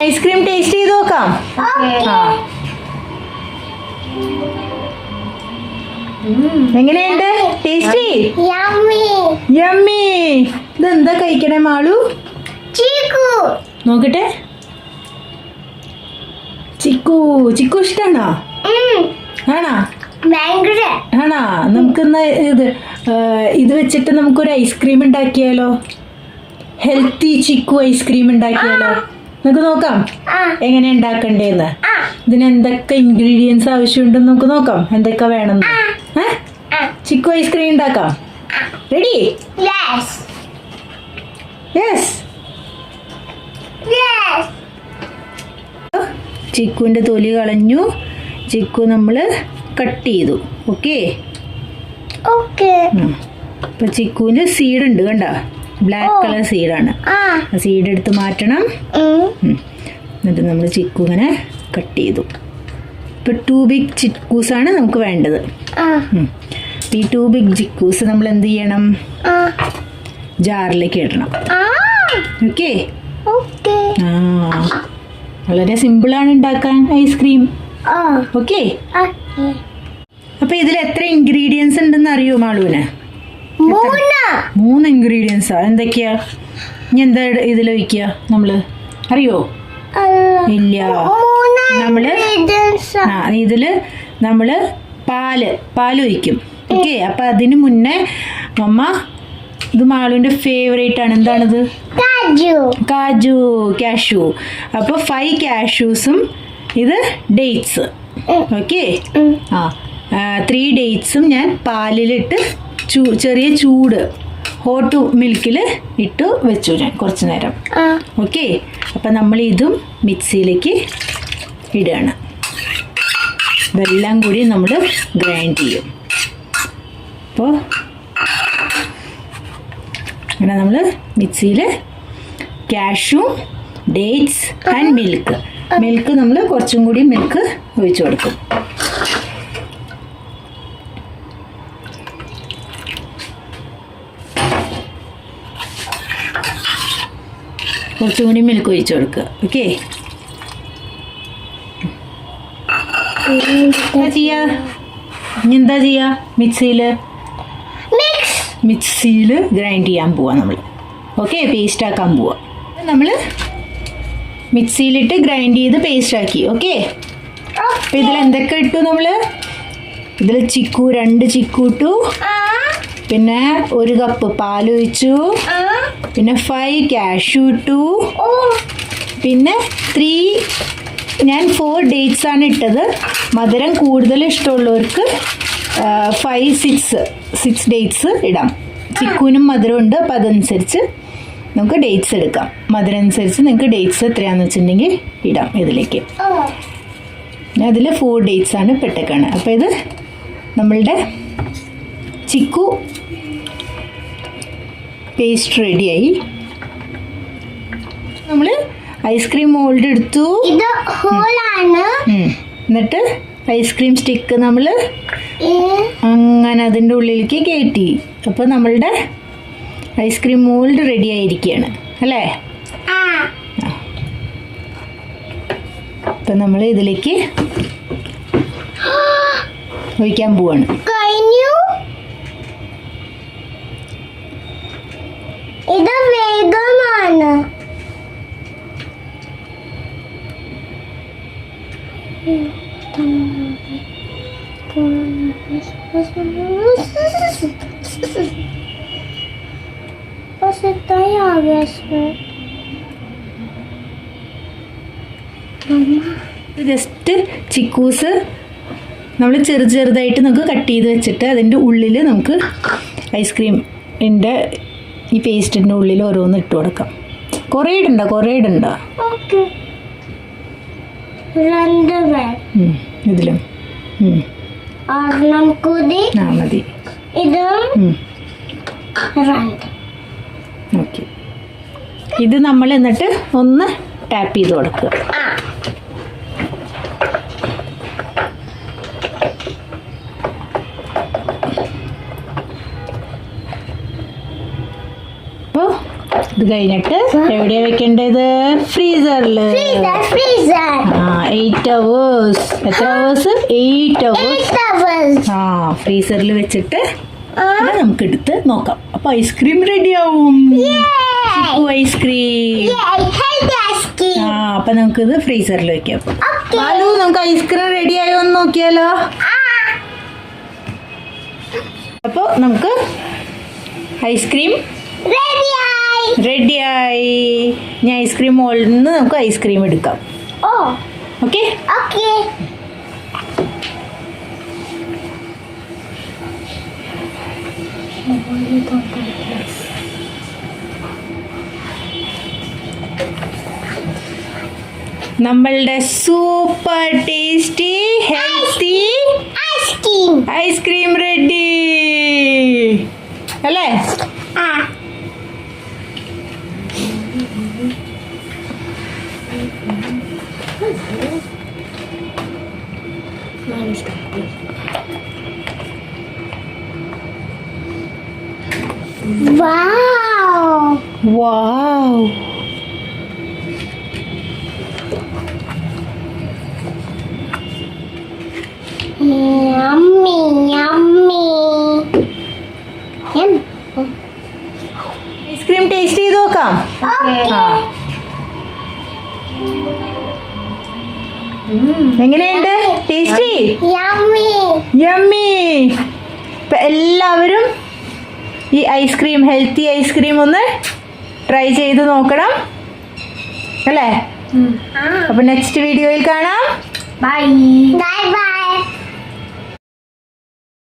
Ice cream taste ചെയ്ത് നോക്കാം. എങ്ങനെയുണ്ട് ടേസ്റ്റി? യമ്മി. ഇതെന്താ കഴിക്കണേ മാളു? നോക്കട്ടെ. ചിക്കു ചിക്കു ഇഷ്ടാണോ? ആണോ? ആണോ? നമുക്കിന്ന് ഇത് വെച്ചിട്ട് നമുക്കൊരു ഐസ്ക്രീം ഉണ്ടാക്കിയാലോ? ഹെൽത്തി ചിക്കു ഐസ്ക്രീം ഉണ്ടാക്കിയാലോ? നമുക്ക് നോക്കാം എങ്ങനെ ഉണ്ടാക്കണ്ടേന്ന്. ഇതിന് എന്തൊക്കെ ഇൻഗ്രീഡിയൻസ് ആവശ്യമുണ്ടെന്ന് നമുക്ക് നോക്കാം. എന്തൊക്കെ വേണമെന്ന്. ചിക്കു ഐസ്ക്രീം ഉണ്ടാക്കാം. റെഡി? യെസ്. ചിക്കുവിൻ്റെ തൊലി കളഞ്ഞു. ചിക്കു നമ്മൾ കട്ട് ചെയ്തു. ഓക്കെ. ഇപ്പൊ ചിക്കുവിന് സീഡ് ഉണ്ട്, കണ്ട? Black colour സീഡാണ്. സീഡ് എടുത്ത് മാറ്റണം. എന്നിട്ട് നമ്മൾ ചിക്കു ഇങ്ങനെ കട്ട് ചെയ്തു. ഇപ്പൊ 2 ബിഗ് ചിക്കൂസാണ് നമുക്ക് വേണ്ടത്. ഈ 2 ബിഗ് ചിക്കൂസ് നമ്മൾ എന്ത് ചെയ്യണം? ജാറിലേക്ക് ഇടണം. ഓക്കെ. വളരെ സിമ്പിളാണ് ഉണ്ടാക്കാൻ ഐസ്ക്രീം. ഓക്കെ. അപ്പൊ ഇതിൽ എത്ര ഇൻഗ്രീഡിയൻസ് ഉണ്ടെന്ന് അറിയോ മാളുവിന്? 3 ഇൻഗ്രീഡിയൻസാ. എന്തൊക്കെയാ? ഇനി എന്താ ഇതിൽ ഒഴിക്കുക നമ്മള്? അറിയോ? ഇല്ല. ഇതില് നമ്മള് പാല് ഒഴിക്കും. ഓക്കെ. അപ്പൊ അതിന് മുന്നേ അമ്മ, ഇത് മാളുവിന്റെ ഫേവറേറ്റ് ആണ്. എന്താണിത്? കാജു. അപ്പൊ 5 കാഷ്യൂസും ഇത് ഡേറ്റ്സ്. ഓക്കെ. 3 ഡേറ്റ്സും ഞാൻ പാലിലിട്ട് ചെറിയ ചൂട് ഹോട്ട് മിൽക്കിൽ ഇട്ട് വെച്ചു ഞാൻ കുറച്ച് നേരം. ഓക്കെ. അപ്പം നമ്മൾ ഇതും മിക്സിയിലേക്ക് ഇടുകയാണ്. ഇതെല്ലാം കൂടി നമ്മൾ ഗ്രൈൻഡ് ചെയ്യും. അപ്പോൾ അങ്ങനെ നമ്മൾ മിക്സിയിൽ കാഷ്യൂ, ഡേറ്റ്സ് ആൻഡ് മിൽക്ക് നമ്മൾ കുറച്ചും കൂടി മിൽക്ക് ഒഴിച്ചു കൊടുക്കും. കുറച്ചുകൂടി മിൽക്ക് ഒഴിച്ചു കൊടുക്കുക. ഓക്കെ. എന്താ ചെയ്യാ? മിക്സിയിൽ ഗ്രൈൻഡ് ചെയ്യാൻ പോവാ നമ്മൾ. ഓക്കെ. പേസ്റ്റ് ആക്കാൻ പോവാ. നമ്മൾ മിക്സിയിലിട്ട് ഗ്രൈൻഡ് ചെയ്ത് പേസ്റ്റ് ആക്കി. ഓക്കെ. അപ്പൊ ഇതിൽ എന്തൊക്കെ ഇട്ടു നമ്മള്? ഇതിൽ 2 ചിക്കു ഇട്ടു. പിന്നെ 1 കപ്പ് പാലൊഴിച്ചു. പിന്നെ 5 കാഷ്യൂ ഇട്ടു. പിന്നെ 4 ഡേറ്റ്സ് ആണ് ഇട്ടത്. മധുരം കൂടുതൽ ഇഷ്ടമുള്ളവർക്ക് 6 ഡേറ്റ്സ് ഇടാം. ചിക്കുവിനും മധുരമുണ്ട്. അപ്പം അതനുസരിച്ച് നമുക്ക് ഡേറ്റ്സ് എടുക്കാം. മധുരം അനുസരിച്ച് നിങ്ങൾക്ക് ഡേറ്റ്സ് എത്രയാണെന്ന് വെച്ചിട്ടുണ്ടെങ്കിൽ ഇടാം ഇതിലേക്ക്. പിന്നെ അതിൽ 4 ഡേറ്റ്സ് ആണ് പെട്ടക്കാണ്. അപ്പോൾ ഇത് നമ്മളുടെ ചിക്കു പേസ്റ്റ് റെഡിയായി. നമ്മൾ ഐസ്ക്രീം മോൾഡ് എടുത്തു. എന്നിട്ട് ഐസ്ക്രീം സ്റ്റിക്ക് നമ്മൾ അങ്ങനെ അതിൻ്റെ ഉള്ളിലേക്ക് കയറ്റി. അപ്പോൾ നമ്മളുടെ ഐസ്ക്രീം മോൾഡ് റെഡി ആയിരിക്കുകയാണ് അല്ലേ? അപ്പം നമ്മൾ ഇതിലേക്ക് ഒഴിക്കാൻ പോവാണ്. ഇത് വേഗമാണ്. ജസ്റ്റ് ചിക്കൂസ് നമ്മൾ ചെറുതായിട്ട് നമുക്ക് കട്ട് ചെയ്ത് വെച്ചിട്ട് അതിൻ്റെ ഉള്ളിൽ നമുക്ക് ഐസ്ക്രീമിൻ്റെ ഈ പേസ്റ്റിൻ്റെ ഉള്ളിൽ ഓരോന്ന് ഇട്ട് കൊടുക്കാം. കുറേ ഇടണ്ട. ഇതിലും മതി. ഓക്കെ. ഇത് നമ്മൾ എന്നിട്ട് ഒന്ന് ടാപ്പ് ചെയ്ത് കൊടുക്കുക. അപ്പോൾ ഇത് കഴിഞ്ഞിട്ട് എവിടെയാ വെക്കേണ്ടത്? ഫ്രീസറിൽ. Freezer. 8 hours. എത്ര അവേഴ്സ്? 8 hours. 8 hours. ഫ്രീസറിൽ വെച്ചിട്ട് പിന്നെ നമുക്ക് എടുത്ത് നോക്കാം. അപ്പൊ ഐസ്ക്രീം റെഡി ആവും. ഐസ്ക്രീം. Healthy ice cream. അപ്പൊ നമുക്കിത് ഫ്രീസറിൽ വെക്കാം. Okay. ബാലു, നമുക്ക് ഐസ്ക്രീം റെഡി ആയോ എന്ന് നോക്കിയാലോ? അപ്പൊ നമുക്ക് ഐസ്ക്രീം റെഡിയായി. ഇനി ഐസ്ക്രീം മോളിൽ നിന്ന് നമുക്ക് ഐസ്ക്രീം എടുക്കാം. Oh. ഓക്കെ. Okay. നമ്മളുടെ super tasty healthy Ice cream. Ice cream ready അല്ലേ? Wow. വാവ്. Yummy, yummy. Yum. Ice cream taste ചെയ്ത് നോക്കാം. എങ്ങനെയുണ്ട്? ടേസ്റ്റി? Yummy. യമ്മി. ഇപ്പൊ എല്ലാവരും ഈ ഐസ്ക്രീം, ഹെൽത്തി ഐസ്ക്രീം ഒന്ന് ട്രൈ ചെയ്ത് നോക്കണം അല്ലേ? അപ്പൊ നെക്സ്റ്റ് വീഡിയോയിൽ കാണാം. Bye. Bye bye.